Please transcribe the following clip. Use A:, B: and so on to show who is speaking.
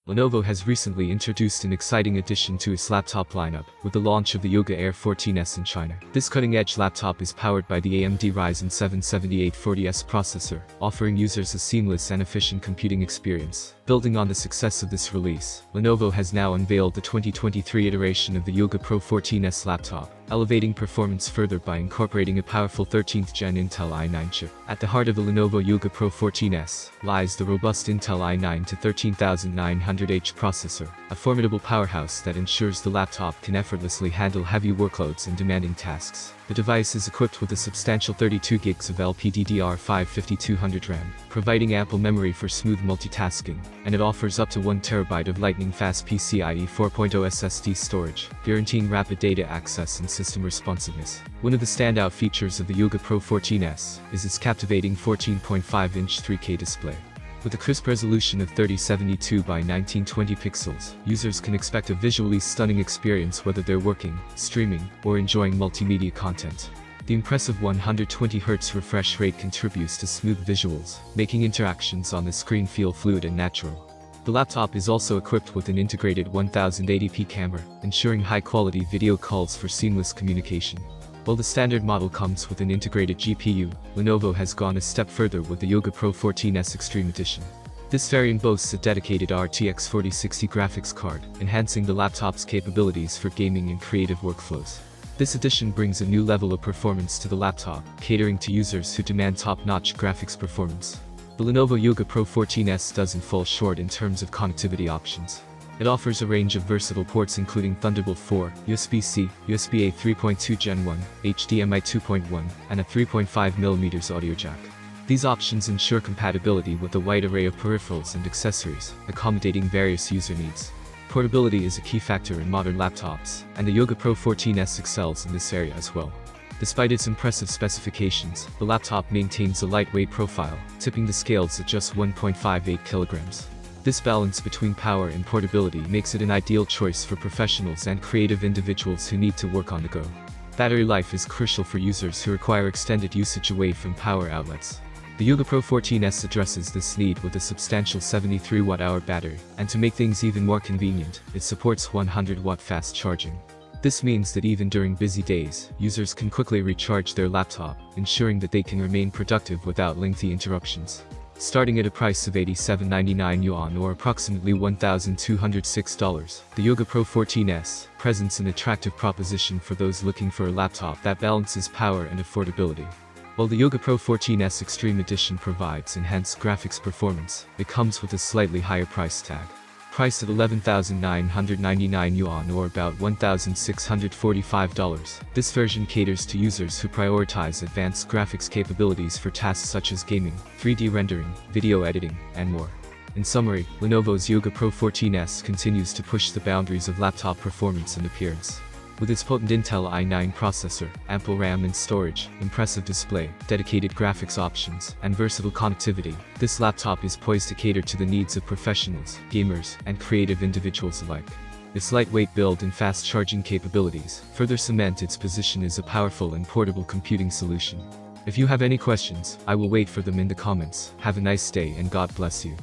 A: Lenovo has recently introduced an exciting addition to its laptop lineup with the launch of the Yoga Air 14S in China. This cutting-edge laptop is powered by the AMD Ryzen 7 7840S processor, offering users a seamless and efficient computing experience. Building on the success of this release, Lenovo has now unveiled the 2023 iteration of the Yoga Pro 14S laptop, elevating performance further by incorporating a powerful 13th Gen Intel i9 chip. At the heart of the Lenovo Yoga Pro 14S lies the robust Intel i9 to 13900H processor, a formidable powerhouse that ensures the laptop can effortlessly handle heavy workloads and demanding tasks. The device is equipped with a substantial 32 GB of LPDDR5 5200 RAM, providing ample memory for smooth multitasking, and it offers up to 1 TB of lightning-fast PCIe 4.0 SSD storage, guaranteeing rapid data access and system responsiveness. One of the standout features of the Yoga Pro 14S is its captivating 14.5-inch 3K display. With a crisp resolution of 3072 by 1920 pixels, users can expect a visually stunning experience whether they're working, streaming, or enjoying multimedia content. The impressive 120Hz refresh rate contributes to smooth visuals, making interactions on the screen feel fluid and natural. The laptop is also equipped with an integrated 1080p camera, ensuring high-quality video calls for seamless communication. While the standard model comes with an integrated GPU, Lenovo has gone a step further with the Yoga Pro 14S Extreme Edition. This variant boasts a dedicated RTX 4060 graphics card, enhancing the laptop's capabilities for gaming and creative workflows. This edition brings a new level of performance to the laptop, catering to users who demand top-notch graphics performance. The Lenovo Yoga Pro 14S doesn't fall short in terms of connectivity options. It offers a range of versatile ports including Thunderbolt 4, USB-C, USB-A 3.2 Gen 1, HDMI 2.1, and a 3.5mm audio jack. These options ensure compatibility with a wide array of peripherals and accessories, accommodating various user needs. Portability is a key factor in modern laptops, and the Yoga Pro 14S excels in this area as well. Despite its impressive specifications, the laptop maintains a lightweight profile, tipping the scales at just 1.58 kilograms. This balance between power and portability makes it an ideal choice for professionals and creative individuals who need to work on the go. Battery life is crucial for users who require extended usage away from power outlets. The Yoga Pro 14S addresses this need with a substantial 73 Wh battery, and to make things even more convenient, it supports 100-watt fast charging. This means that even during busy days, users can quickly recharge their laptop, ensuring that they can remain productive without lengthy interruptions. Starting at a price of 87.99 yuan or approximately $1,206, the Yoga Pro 14S presents an attractive proposition for those looking for a laptop that balances power and affordability. While the Yoga Pro 14S Extreme Edition provides enhanced graphics performance, it comes with a slightly higher price tag. Priced at 11,999 yuan or about $1,645, this version caters to users who prioritize advanced graphics capabilities for tasks such as gaming, 3D rendering, video editing, and more. In summary, Lenovo's Yoga Pro 14S continues to push the boundaries of laptop performance and appearance. With its potent Intel i9 processor, ample RAM and storage, impressive display, dedicated graphics options, and versatile connectivity, this laptop is poised to cater to the needs of professionals, gamers, and creative individuals alike. Its lightweight build and fast charging capabilities further cement its position as a powerful and portable computing solution. If you have any questions, I will wait for them in the comments. Have a nice day and God bless you.